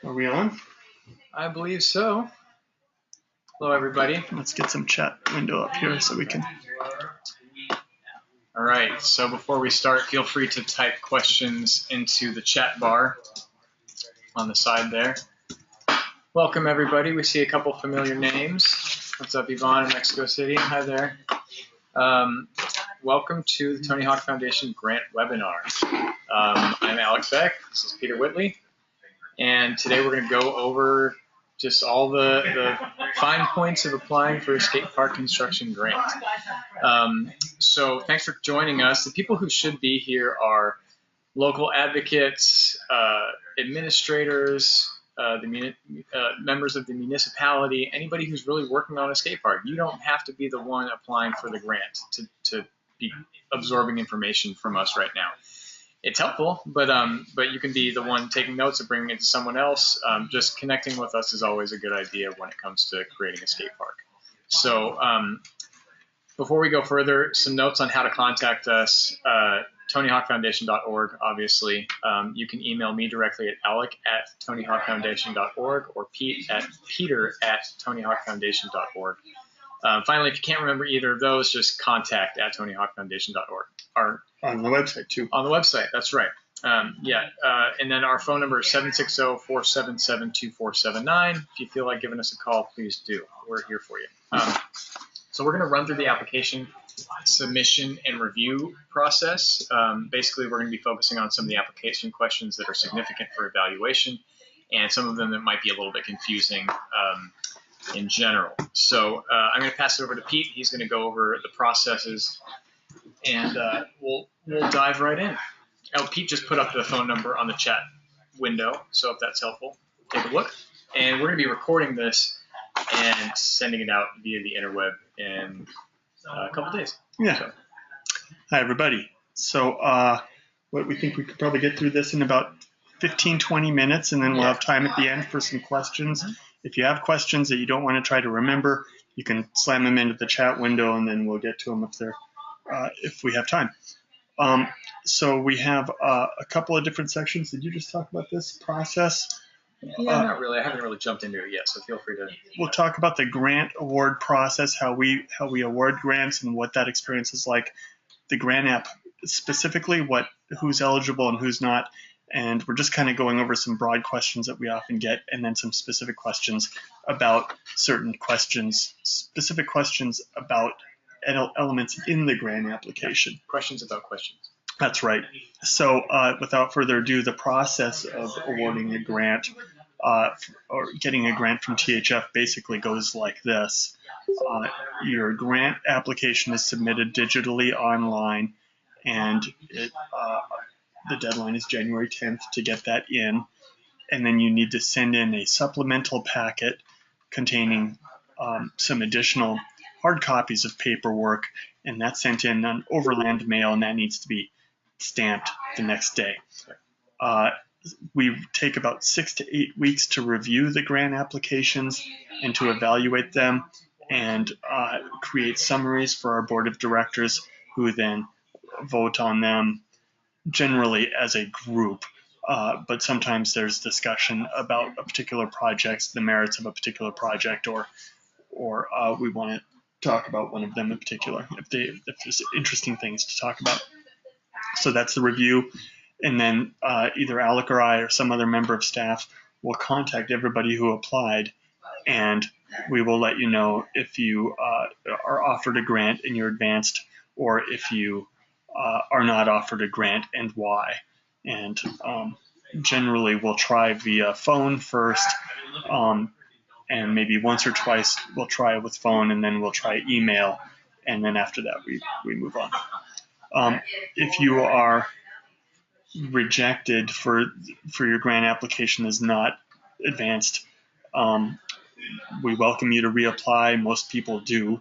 Are we on? I believe so. Hello, everybody. Let's get some chat window up here so we can. All right, so before we start, feel free to type questions into the chat bar on the side there. Welcome, everybody. We see a couple familiar names. What's up, Yvonne in Mexico City? Hi there. Welcome to the Tony Hawk Foundation Grant Webinar. I'm Alex Beck. This is Peter Whitley. And today we're going to go over just all the fine points of applying for a skate park construction grant. So thanks for joining us. The people who should be here are local advocates, administrators, members of the municipality, anybody who's really working on a skate park. You don't have to be the one applying for the grant to be absorbing information from us right now. It's helpful, but you can be the one taking notes and bringing it to someone else. Just connecting with us is always a good idea when it comes to creating a skate park. So before we go further, some notes on how to contact us. TonyHawkFoundation.org, obviously. You can email me directly at alec@TonyHawkFoundation.org or peter@TonyHawkFoundation.org. Finally, if you can't remember either of those, just contact@TonyHawkFoundation.org. On the website, too. On the website, that's right. And then our phone number is 760-477-2479. If you feel like giving us a call, please do. We're here for you. So we're going to run through the application submission and review process. Basically, we're going to be focusing on some of the application questions that are significant for evaluation and some of them that might be a little bit confusing in general. So I'm going to pass it over to Pete. He's going to go over the processes, and we'll dive right in. Oh, Pete just put up the phone number on the chat window, so if that's helpful, take a look. And we're going to be recording this and sending it out via the interweb in a couple days. Yeah. So. Hi, everybody. So what we think we could probably get through this in about 15-20 minutes, and then we'll have time at the end for some questions. If you have questions that you don't want to try to remember, you can slam them into the chat window, and then we'll get to them if we have time. So we have a couple of different sections. Did you just talk about this process? Yeah, not really. I haven't really jumped into it yet, so feel free to. We'll talk about the grant award process, how we award grants, and what that experience is like. The grant app specifically, who's eligible and who's not, and we're just kind of going over some broad questions that we often get, and then some specific questions about certain questions, specific questions about elements in the grant application. Questions about questions. That's right. So without further ado, the process of awarding a grant or getting a grant from THF basically goes like this. Your grant application is submitted digitally online, and the deadline is January 10th to get that in. And then you need to send in a supplemental packet containing some additional hard copies of paperwork, and that's sent in on overland mail, and that needs to be stamped the next day. We take about 6 to 8 weeks to review the grant applications and to evaluate them and create summaries for our board of directors, who then vote on them generally as a group. But sometimes there's discussion about a particular project, the merits of a particular project, or we want to talk about one of them in particular if there's interesting things to talk about. So that's the review, and then either Alec or I or some other member of staff will contact everybody who applied, and we will let you know if you are offered a grant and you're advanced, or if you are not offered a grant and why. And generally we'll try via phone first, and maybe once or twice we'll try with phone, and then we'll try email, and then after that we move on. If you are rejected for your grant application is not advanced, we welcome you to reapply. Most people do.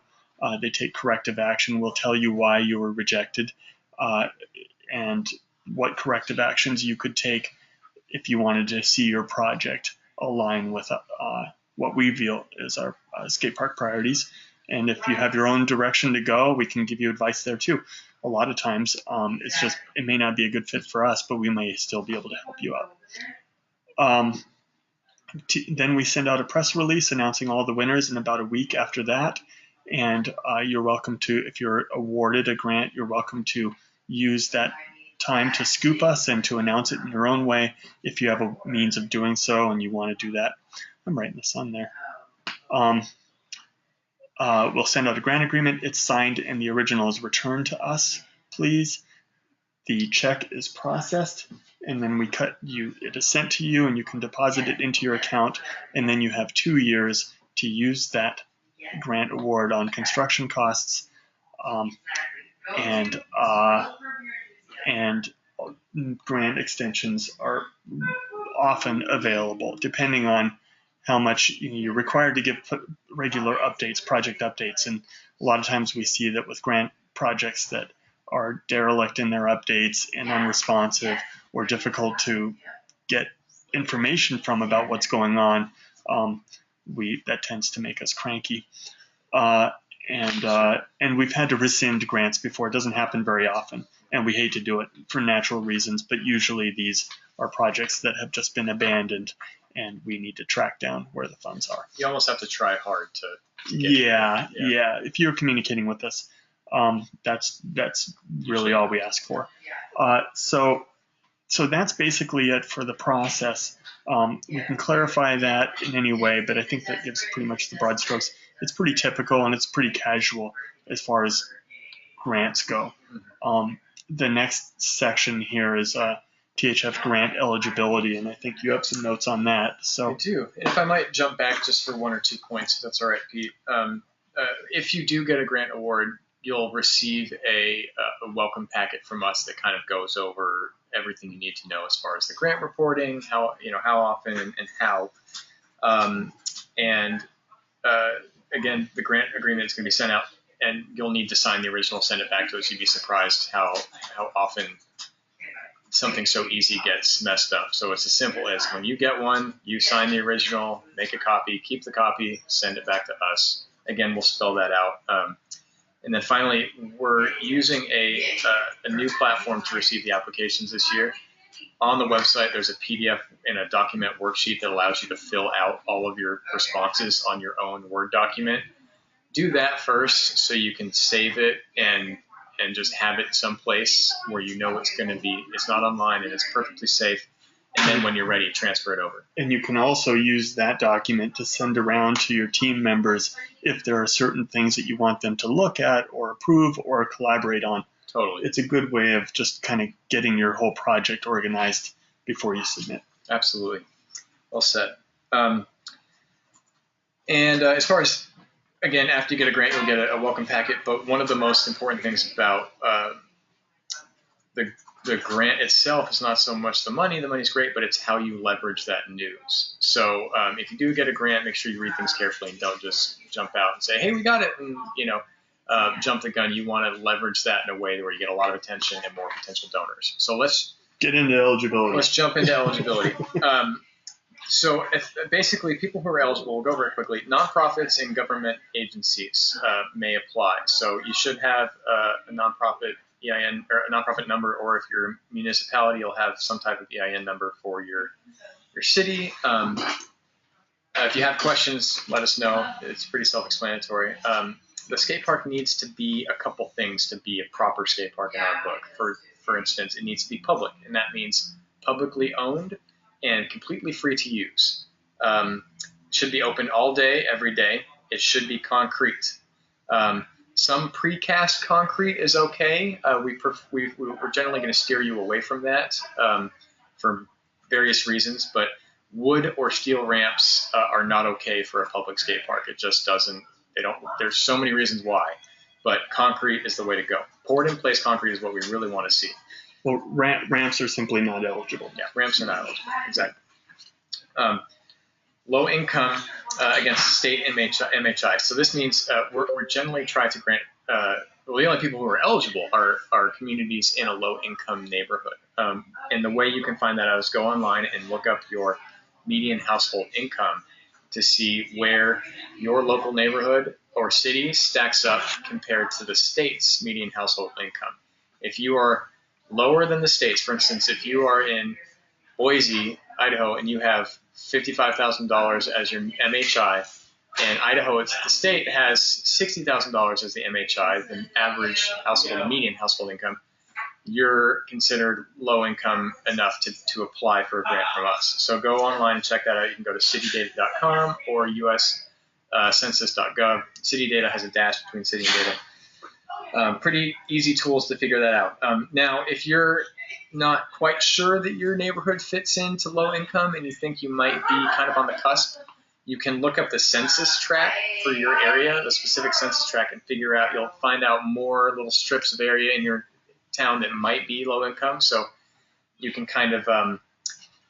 They take corrective action. We'll tell you why you were rejected and what corrective actions you could take if you wanted to see your project align with what we feel is our skate park priorities. And if you have your own direction to go, we can give you advice there too. A lot of times, it may not be a good fit for us, but we may still be able to help you out. Then we send out a press release announcing all the winners in about a week after that. And you're welcome to, if you're awarded a grant, you're welcome to use that time to scoop us and to announce it in your own way if you have a means of doing so and you want to do that. I'm right in the sun there. We'll send out a grant agreement. It's signed and the original is returned to us, please. The check is processed and then it is sent to you and you can deposit it into your account, and then you have 2 years to use that grant award on construction costs, and grant extensions are often available depending on how much you're required to give regular updates, project updates. And a lot of times we see that with grant projects that are derelict in their updates and unresponsive or difficult to get information from about what's going on, that tends to make us cranky. And we've had to rescind grants before. It doesn't happen very often, and we hate to do it for natural reasons, but usually these are projects that have just been abandoned and we need to track down where the funds are. You almost have to try hard to get yeah. If you're communicating with us, that's really all we ask for. So that's basically it for the process. We can clarify that in any way, but I think that gives pretty much the broad strokes. It's pretty typical and it's pretty casual as far as grants go. The next section here is THF grant eligibility, and I think you have some notes on that. So I do. If I might jump back just for 1 or 2 points, if that's all right, Pete. If you do get a grant award, you'll receive a welcome packet from us that kind of goes over everything you need to know as far as the grant reporting, how often and how. Again, the grant agreement is going to be sent out, and you'll need to sign the original, send it back to us. You'd be surprised how often something so easy gets messed up. So it's as simple as when you get one, you sign the original, make a copy, keep the copy, send it back to us. Again, we'll spell that out. And then finally, we're using a new platform to receive the applications this year. On the website, there's a PDF and a document worksheet that allows you to fill out all of your responses on your own Word document. Do that first so you can save it and just have it someplace where you know it's going to be. It's not online and it's perfectly safe. And then when you're ready, transfer it over. And you can also use that document to send around to your team members if there are certain things that you want them to look at or approve or collaborate on. Totally. It's a good way of just kind of getting your whole project organized before you submit. Absolutely. Well said. And as far as, again, after you get a grant, you'll get a welcome packet. But one of the most important things about the grant itself is not so much the money. The money's great, but it's how you leverage that news. So if you do get a grant, make sure you read things carefully and don't just jump out and say, hey, we got it, and jump the gun. You want to leverage that in a way where you get a lot of attention and more potential donors. So let's get into eligibility. Let's jump into eligibility. So basically, people who are eligible, we'll go over it quickly. Nonprofits and government agencies may apply. So you should have a nonprofit EIN or a nonprofit number, or if you're a municipality, you'll have some type of EIN number for your city. If you have questions, let us know. It's pretty self-explanatory. The skate park needs to be a couple things to be a proper skate park in our book. For instance, it needs to be public, and that means publicly owned and completely free to use. It should be open all day, every day. It should be concrete. Some precast concrete is okay. We're generally going to steer you away from that for various reasons, but wood or steel ramps are not okay for a public skate park. It just doesn't. There's so many reasons why, but concrete is the way to go. Poured in place concrete is what we really want to see. Well, ramps are simply not eligible. Yeah, ramps are not eligible. Exactly. Low income against state MHI. So this means we're generally trying to grant. The only people who are eligible are communities in a low income neighborhood. And the way you can find that out is go online and look up your median household income to see where your local neighborhood or city stacks up compared to the state's median household income. If you are lower than the states, for instance, if you are in Boise, Idaho, and you have $55,000 as your MHI, and Idaho, the state has $60,000 as the MHI, the average household, the median household income, you're considered low income enough to apply for a grant from us. So go online and check that out. You can go to citydata.com or US census.gov. City Data has a dash between city and data. Pretty easy tools to figure that out. Now, if you're not quite sure that your neighborhood fits into low income and you think you might be kind of on the cusp, you can look up the census tract for your area, the specific census tract, and figure out, you'll find out more little strips of area in your town that might be low income. So you can kind of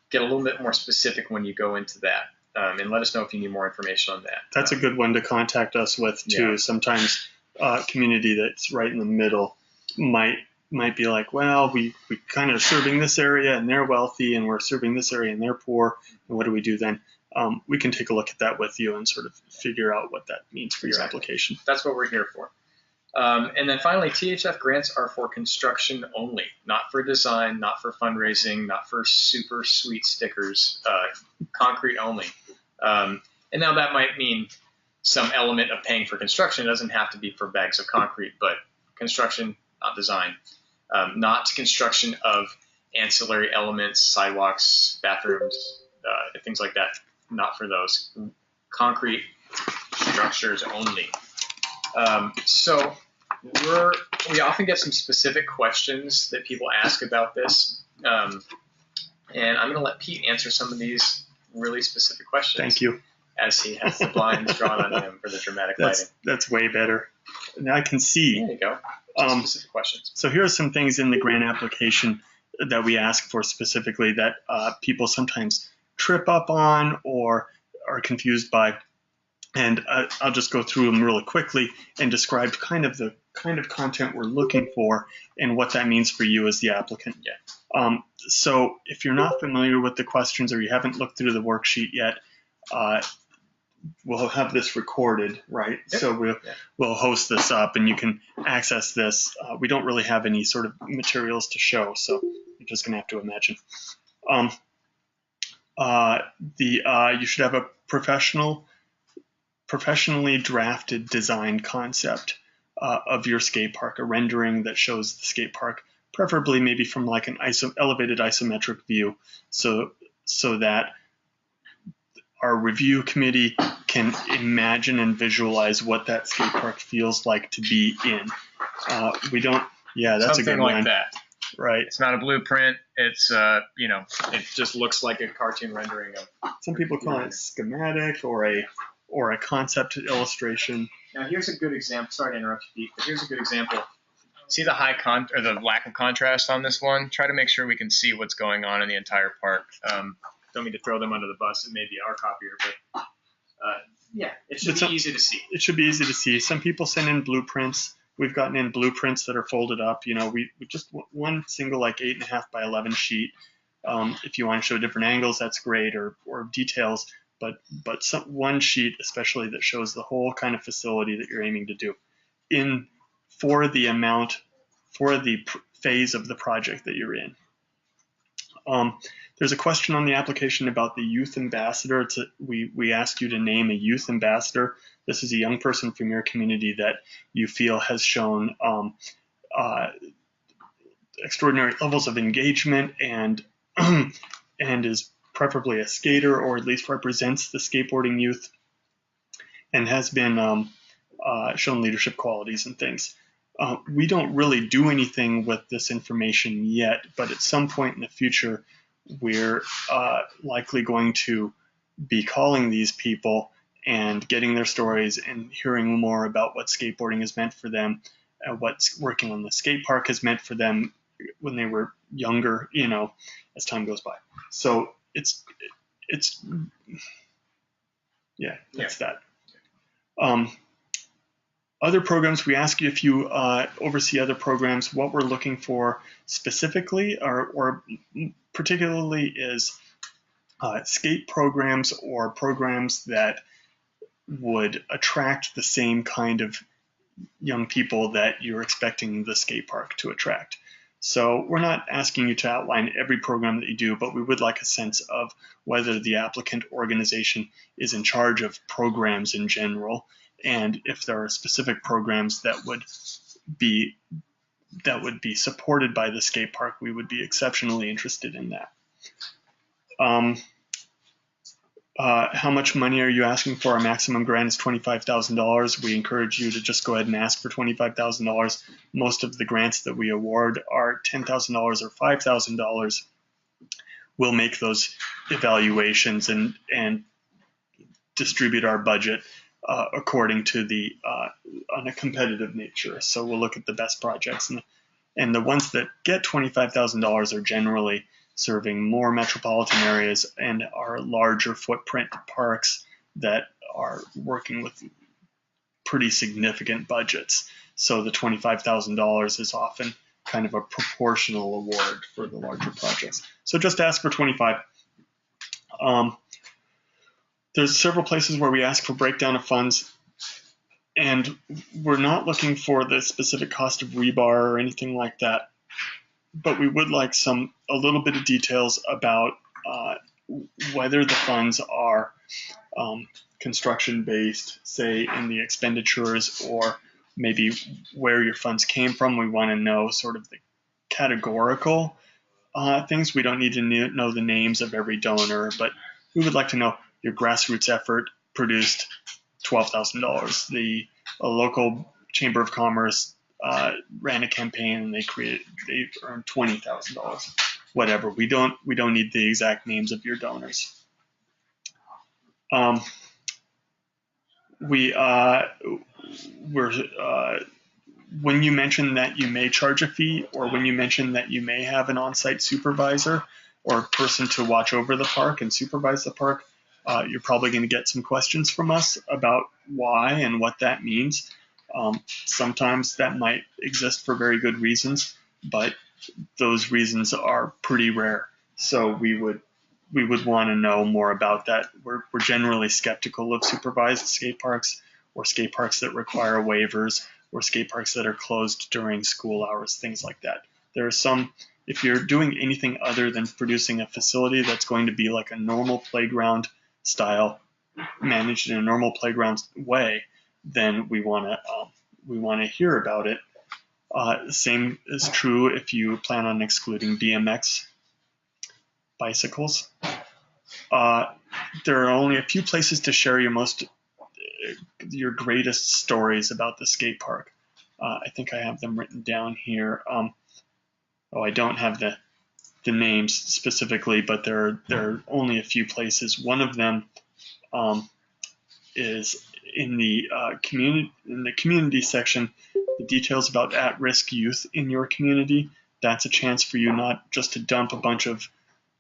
get a little bit more specific when you go into that. And let us know if you need more information on that. That's a good one to contact us with too. Yeah. Sometimes community that's right in the middle might be like, well, we kind of serving this area and they're wealthy, and we're serving this area and they're poor. And what do we do then? We can take a look at that with you and sort of figure out what that means for your application. That's what we're here for. And then finally, THF grants are for construction only, not for design, not for fundraising, not for super sweet stickers, concrete only. And now that might mean some element of paying for construction. It doesn't have to be for bags of concrete, but construction, not design. Not construction of ancillary elements, sidewalks, bathrooms, things like that. Not for those. Concrete structures only. So we often get some specific questions that people ask about this. And I'm going to let Pete answer some of these really specific questions. Thank you. As he has the blinds drawn on him for the dramatic lighting. That's way better. Now I can see. There you go. Specific questions. So here are some things in the grant application that we ask for specifically that people sometimes trip up on or are confused by. And I'll just go through them really quickly and describe the kind of content we're looking for and what that means for you as the applicant. Yeah. So if you're not familiar with the questions or you haven't looked through the worksheet yet, we'll have this recorded, right? Yep. So we'll host this up and you can access this. We don't really have any sort of materials to show, so you're just going to have to imagine. You should have a professionally drafted design concept of your skate park, a rendering that shows the skate park, preferably maybe from like an elevated isometric view, so that our review committee can imagine and visualize what that skate park feels like to be in. We don't, yeah, that's something a good like one. That. Right. It's not a blueprint. It's, it just looks like a cartoon rendering of. Some people call it schematic or a concept illustration. Now here's a good example. Sorry to interrupt you, Pete, but here's a good example. See the the lack of contrast on this one? Try to make sure we can see what's going on in the entire park. Don't mean to throw them under the bus. It may be our copier, but yeah, it should be easy to see. It should be easy to see. Some people send in blueprints. We've gotten in blueprints that are folded up. We just one single like 8.5 by 11 sheet. If you want to show different angles, that's great, or details. But one sheet, especially that shows the whole kind of facility that you're aiming to do, for the phase of the project that you're in. There's a question on the application about the youth ambassador. We ask you to name a youth ambassador. This is a young person from your community that you feel has shown extraordinary levels of engagement and is preferably a skater, or at least represents the skateboarding youth, and has been shown leadership qualities and things. We don't really do anything with this information yet, but at some point in the future, we're likely going to be calling these people and getting their stories and hearing more about what skateboarding has meant for them, and what working on the skate park has meant for them when they were younger, as time goes by. So it's that. Other programs, we ask you if you oversee other programs. What we're looking for specifically or particularly is skate programs or programs that would attract the same kind of young people that you're expecting the skate park to attract. So we're not asking you to outline every program that you do, but we would like a sense of whether the applicant organization is in charge of programs in general, and if there are specific programs that would be supported by the skate park, we would be exceptionally interested in that. How much money are you asking for? Our maximum grant is $25,000. We encourage you to just go ahead and ask for $25,000. Most of the grants that we award are $10,000 or $5,000. We'll make those evaluations and distribute our budget according to on a competitive nature. So we'll look at the best projects, and the ones that get $25,000 are generally serving more metropolitan areas and are larger footprint parks that are working with pretty significant budgets. So the $25,000 is often kind of a proportional award for the larger projects. So just ask for 25. There's several places where we ask for breakdown of funds, and we're not looking for the specific cost of rebar or anything like that, but we would like a little bit of details about whether the funds are construction based, say in the expenditures, or maybe where your funds came from. We want to know sort of the categorical things. We don't need to know the names of every donor, but we would like to know your grassroots effort produced $12,000. The local chamber of commerce ran a campaign and they earned $20,000. Whatever. We don't need the exact names of your donors. When you mention that you may charge a fee, or when you mention that you may have an on-site supervisor or person to watch over the park and supervise the park, you're probably going to get some questions from us about why and what that means. Sometimes that might exist for very good reasons, but those reasons are pretty rare. So we would want to know more about that. We're generally skeptical of supervised skate parks, or skate parks that require waivers, or skate parks that are closed during school hours, things like that. There are some, if you're doing anything other than producing a facility that's going to be like a normal playground style, managed in a normal playground way, then we want to hear about it. Same is true if you plan on excluding BMX bicycles. There are only a few places to share your greatest stories about the skate park. I think I have them written down here. I don't have the names specifically, but there are only a few places. One of them is in the community section. The details about at-risk youth in your community. That's a chance for you not just to dump a bunch of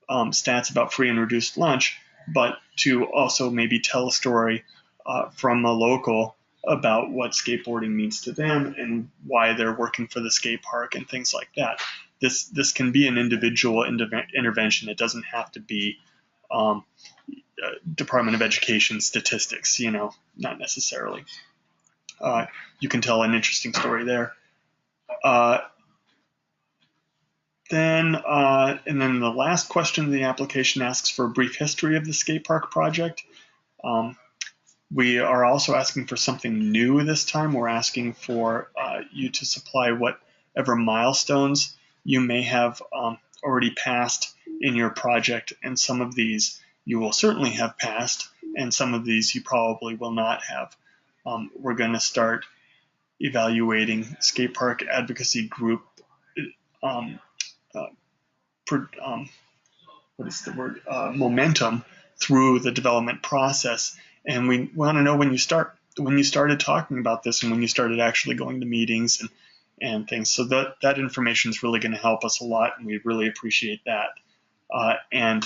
stats about free and reduced lunch, but to also maybe tell a story from a local about what skateboarding means to them and why they're working for the skate park and things like that. This can be an individual intervention. It doesn't have to be Department of Education statistics, not necessarily. You can tell an interesting story there. And then the last question of the application asks for a brief history of the skate park project. We are also asking for something new this time. We're asking for you to supply whatever milestones you may have already passed in your project, and some of these you will certainly have passed, and some of these you probably will not have. We're going to start evaluating skate park advocacy group momentum through the development process, and we want to know when you started talking about this and when you started actually going to meetings and things. So that information is really going to help us a lot, and we really appreciate that. And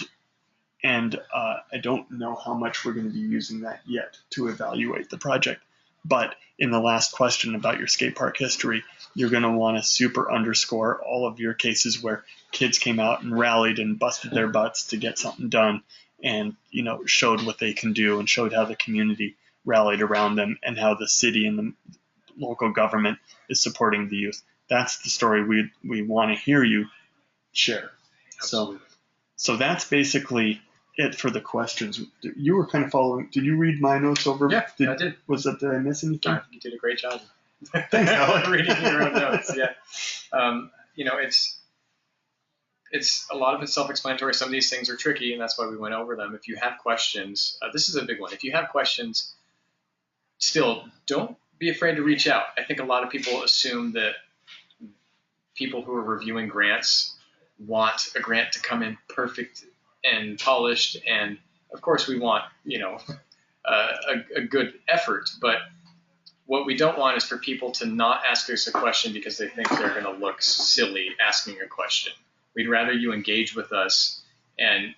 I don't know how much we're going to be using that yet to evaluate the project. But in the last question about your skate park history, you're going to want to super underscore all of your cases where kids came out and rallied and busted their butts to get something done, and showed what they can do, and showed how the community rallied around them, and how the city and the local government is supporting the youth. that's the story we want to hear you share. Absolutely. So that's basically it for the questions. You were kind of following. Did you read my notes over? Yeah, I did. Did I miss anything? You did a great job. Thanks, Alec. Reading your own notes. Yeah. It's a lot of it's self-explanatory. Some of these things are tricky, and that's why we went over them. If you have questions, this is a big one. If you have questions, still don't be afraid to reach out. I think a lot of people assume that people who are reviewing grants want a grant to come in perfect and polished, and of course we want a good effort, but what we don't want is for people to not ask us a question because they think they're going to look silly asking a question. We'd rather you engage with us and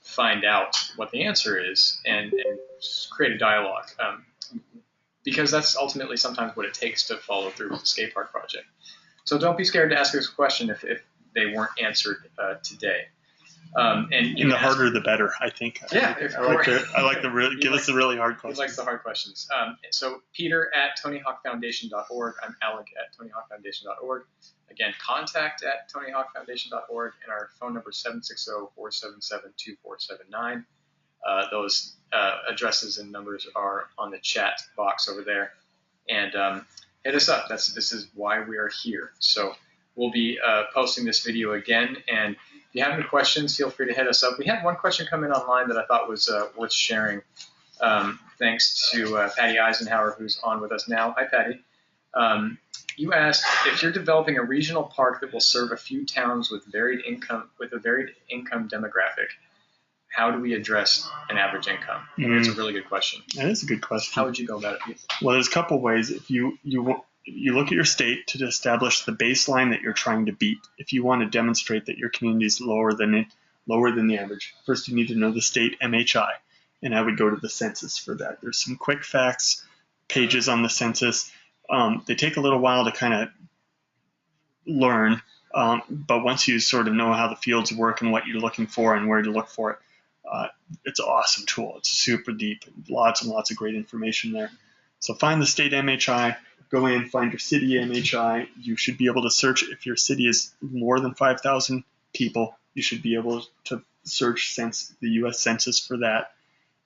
find out what the answer is and create a dialogue, because that's ultimately sometimes what it takes to follow through with the skate park project. So don't be scared to ask us a question if they weren't answered today. And the harder the better, I think. Yeah, I like the really give us the really hard questions. He likes the hard questions. So Peter at TonyHawkFoundation.org. I'm Alec at TonyHawkFoundation.org. Again, contact at TonyHawkFoundation.org, and our phone number is 760-477-2479. Those addresses and numbers are on the chat box over there. And hit us up. This is why we are here. So we'll be posting this video again, and if you have any questions, feel free to hit us up. We had one question come in online that I thought was worth sharing. Thanks to Patty Eisenhower, who's on with us now. Hi, Patty. You asked, if you're developing a regional park that will serve a few towns with a varied income demographic, how do we address an average income? It's a really good question. That is a good question. How would you go about it? Well, there's a couple ways. If you look at your state to establish the baseline that you're trying to beat. If you want to demonstrate that your community is lower than the average, first you need to know the state MHI, and I would go to the census for that. There's some quick facts pages on the census. They take a little while to kind of learn, but once you sort of know how the fields work and what you're looking for and where to look for it, it's an awesome tool. It's super deep, lots and lots of great information there. So find the state MHI. Go in, find your city MHI. You should be able to search. If your city is more than 5,000 people, you should be able to search the U.S. Census for that.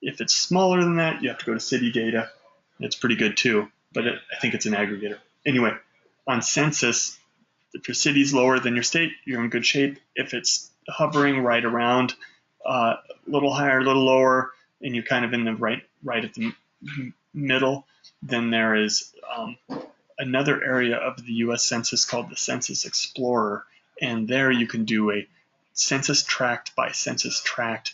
If it's smaller than that, you have to go to city data. It's pretty good too, but I think it's an aggregator. Anyway, on census, if your city's lower than your state, you're in good shape. If it's hovering right around, a little higher, a little lower, and you're kind of in the right at the middle, then there is another area of the U.S. Census called the Census Explorer, and there you can do a census tract by census tract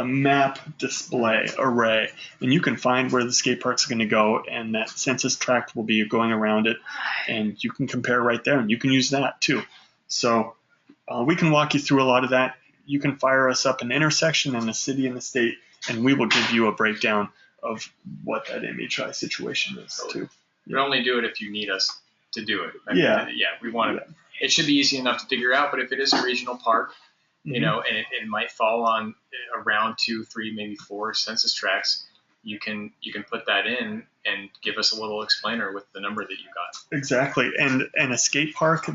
map display array, and you can find where the skate park's going to go, and that census tract will be going around it, and you can compare right there, and you can use that too. So we can walk you through a lot of that. You can fire us up an intersection in the city and the state, and we will give you a breakdown of what that MHI situation is too. We only do it if you need us to do it. We want it. It should be easy enough to figure out, but if it is a regional park, and it might fall on around 2, 3, maybe 4 census tracts, you can put that in and give us a little explainer with the number that you got. Exactly, and a skate park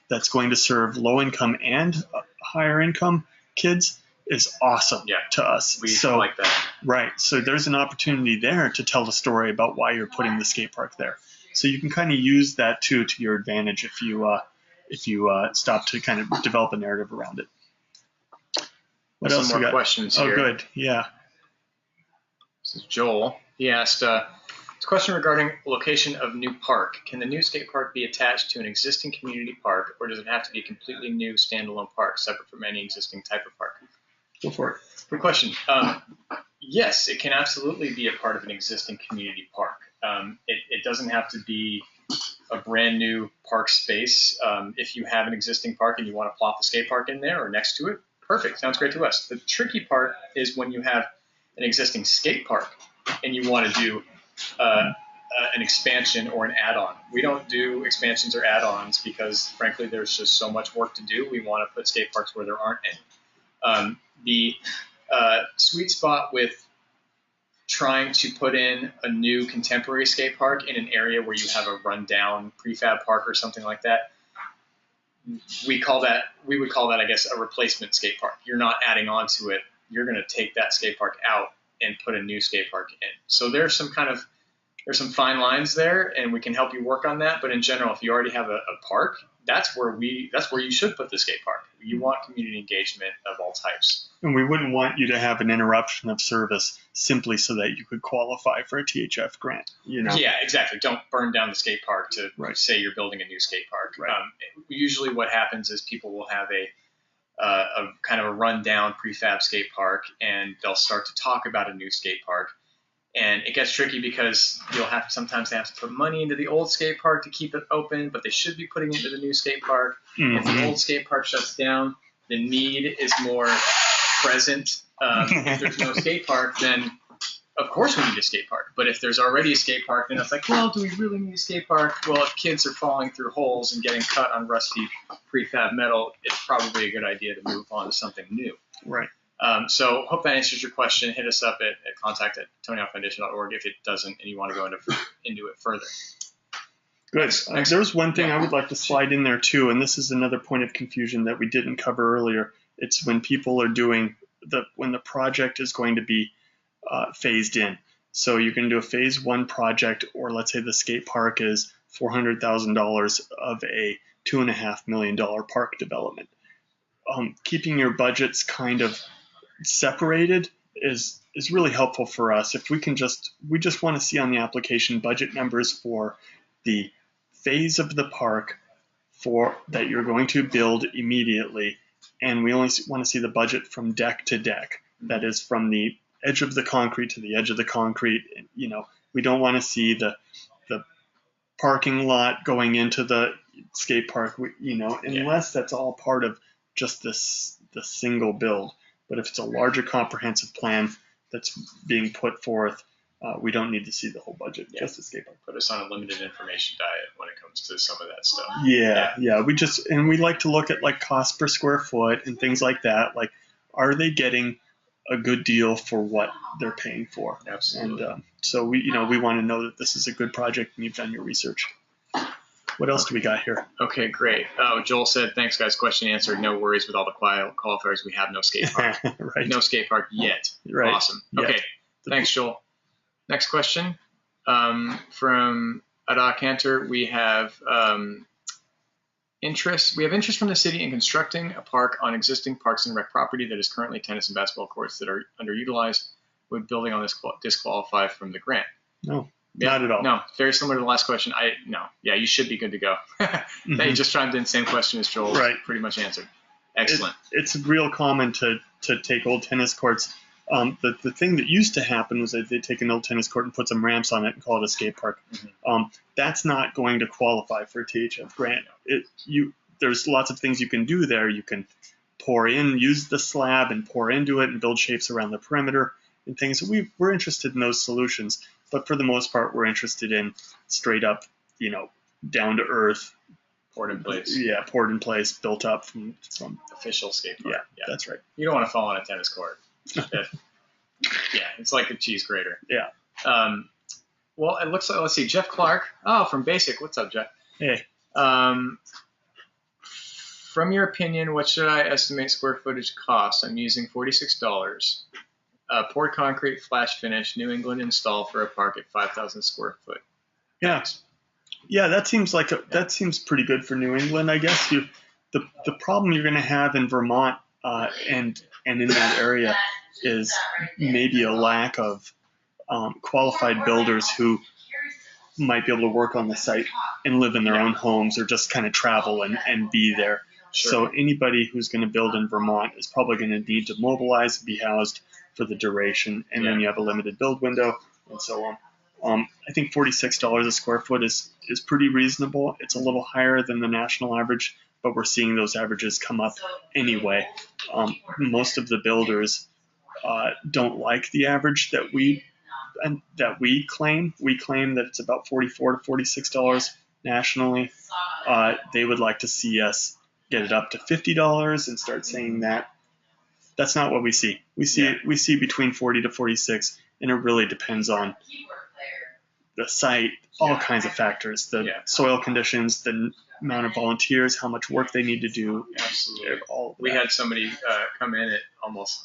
that's going to serve low income and higher income kids is awesome to us. We like that. Right. So there's an opportunity there to tell the story about why you're putting the skate park there. So you can kind of use that too to your advantage if you stop to kind of develop a narrative around it. What else Some more questions here. Oh, good. Yeah. This is Joel. He asked, it's a question regarding location of new park. Can the new skate park be attached to an existing community park, or does it have to be a completely new standalone park, separate from any existing type of park? Go for it. Good question. Yes, it can absolutely be a part of an existing community park. It doesn't have to be a brand new park space. If you have an existing park and you want to plop a skate park in there or next to it, perfect. Sounds great to us. The tricky part is when you have an existing skate park and you want to do an expansion or an add-on. We don't do expansions or add-ons because, frankly, there's just so much work to do. We want to put skate parks where there aren't any. The sweet spot with trying to put in a new contemporary skate park in an area where you have a rundown prefab park or something like that, we would call that, I guess, a replacement skate park. You're not adding on to it. You're going to take that skate park out and put a new skate park in. So there's some fine lines there, and we can help you work on that. But in general, if you already have a park, that's where you should put the skate park. You want community engagement of all types. And we wouldn't want you to have an interruption of service simply so that you could qualify for a THF grant. Yeah, exactly. Don't burn down the skate park to say you're building a new skate park. Right. Usually what happens is people will have a kind of a rundown prefab skate park, and they'll start to talk about a new skate park. And it gets tricky because sometimes they have to put money into the old skate park to keep it open, but they should be putting it into the new skate park. Mm-hmm. If the old skate park shuts down, the need is more present. If there's no skate park, then of course we need a skate park. But if there's already a skate park, then it's like, well, do we really need a skate park? Well, if kids are falling through holes and getting cut on rusty prefab metal, it's probably a good idea to move on to something new. Right. So hope that answers your question. Hit us up at contact@tonyhawkfoundation.org if it doesn't and you want to go into it further. Good. There's one thing I would like to slide in there too, and this is another point of confusion that we didn't cover earlier. It's when people are doing when the project is going to be phased in. So you can do a phase 1 project, or let's say the skate park is $400,000 of a $2.5 million park development. Keeping your budgets kind of separated is really helpful for us. If we just want to see on the application budget numbers for the phase of the park that you're going to build immediately, and we only want to see the budget from deck to deck. That is from the edge of the concrete to the edge of the concrete. We don't want to see the parking lot going into the skate park, unless that's all part of just the single build. But if it's a larger comprehensive plan that's being put forth, we don't need to see the whole budget, just the skate park. Put us on a limited information diet when it comes to some of that stuff. Yeah. We like to look at like cost per square foot and things like that. Like, are they getting a good deal for what they're paying for? Absolutely. And so we want to know that this is a good project and you've done your research. What else do we got here? Okay, great. Oh, Joel said, thanks, guys. Question answered. No worries with all the qualifiers. We have no skate park. Right. No skate park yet. Right. Awesome. Okay, thanks, Joel. Next question from Ada Cantor. We have interest. We have interest from the city in constructing a park on existing Parks and Rec property that is currently tennis and basketball courts that are underutilized. Would building on this disqualify from the grant? No. Not at all. No, very similar to the last question. Yeah, you should be good to go. You just chimed in, same question as Joel. Right. Pretty much answered. Excellent. It's real common to take old tennis courts. The thing that used to happen was that they'd take an old tennis court and put some ramps on it and call it a skate park. Mm-hmm. That's not going to qualify for a THF grant. There's lots of things you can do there. You can use the slab and pour into it and build shapes around the perimeter and things. We're interested in those solutions. But for the most part, we're interested in straight up, down to earth. Poured in place. Yeah, poured in place, built up from official skate park. Yeah, that's right. You don't want to fall on a tennis court. It's like a cheese grater. Yeah. Well, it looks like, let's see, Jeff Clark. Oh, from Basic. What's up, Jeff? Hey. From your opinion, what should I estimate square footage cost? I'm using $46. Poured concrete, flash finish, New England install for a park at 5,000 square foot. Yeah. Yeah, that seems pretty good for New England, I guess. The problem you're going to have in Vermont and in that area is maybe a lack of qualified builders who might be able to work on the site and live in their own homes or just kind of travel and be there. Sure. So anybody who's going to build in Vermont is probably going to need to mobilize and be housed for the duration, and then you have a limited build window and so on. I think $46 a square foot is pretty reasonable. It's a little higher than the national average, but we're seeing those averages come up anyway. Most of the builders don't like the average that we claim. We claim that it's about $44 to $46 nationally. They would like to see us get it up to $50 and start saying that. That's not what we see. We see between 40 to 46, and it really depends on the site, all kinds of factors, the soil conditions, the amount of volunteers, how much work they need to do. Absolutely. All of we that. had somebody come in at almost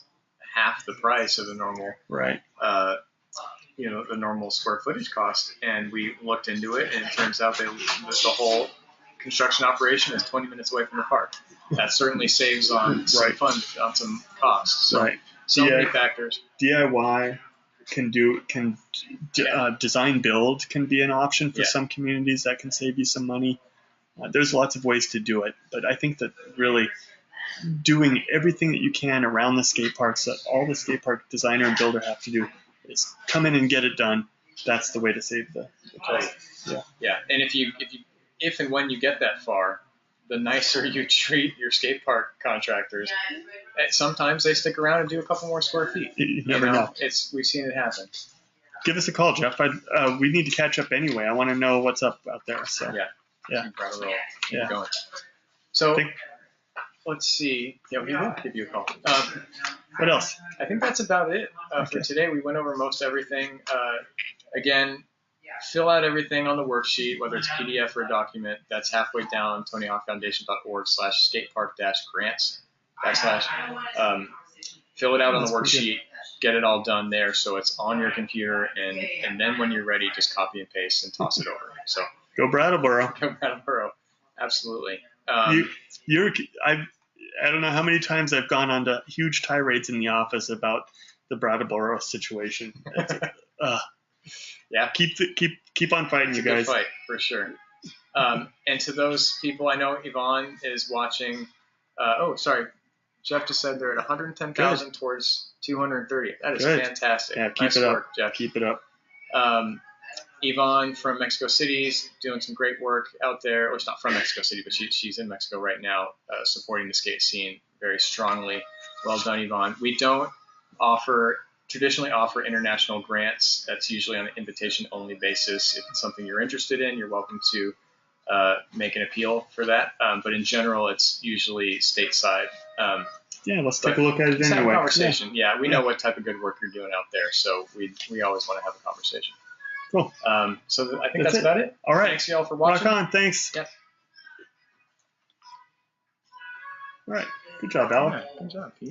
half the price of the normal, right. The normal square footage cost, and we looked into it, and it turns out that the whole construction operation is 20 minutes away from the park. That certainly saves on some funds, on some costs. So, so many factors. DIY design build can be an option for some communities that can save you some money. There's lots of ways to do it, but I think that really doing everything that you can around the skate parks that all the skate park designer and builder have to do is come in and get it done. That's the way to save the cost. Yeah. And if and when you get that far, the nicer you treat your skate park contractors, sometimes they stick around and do a couple more square feet. You never know. We've seen it happen. Give us a call, Jeff. We need to catch up anyway. I want to know what's up out there. So Keep going. So let's see. Yeah, we will give you a call. What else? I think that's about it for today. We went over most everything. Again, fill out everything on the worksheet, whether it's PDF or a document. That's halfway down, TonyHawkFoundation.org/skatepark-grants. Fill it out on the worksheet. Get it all done there, so it's on your computer, and then when you're ready, just copy and paste and toss it over. So go Brattleboro. Go Brattleboro. Absolutely. I don't know how many times I've gone on to huge tirades in the office about the Brattleboro situation. Keep on fighting, you guys. Good fight for sure. And to those people, I know Yvonne is watching. Jeff just said they're at 110,000 towards 230. That is fantastic. Yeah, keep nice it work, up, Jeff. Keep it up. Yvonne from Mexico City is doing some great work out there. Well, she's not from Mexico City, but she's in Mexico right now, supporting the skate scene very strongly. Well done, Yvonne. We don't traditionally offer international grants. That's usually on an invitation-only basis. If it's something you're interested in, you're welcome to make an appeal for that. But in general, it's usually stateside. Let's take a look at it anyway. Have a conversation. We know what type of good work you're doing out there, so we always want to have a conversation. Cool. So I think that's about it. All right. Thanks, y'all, for watching. Rock on. Thanks. Yep. All right. Good job, Alan. Good job, Pete.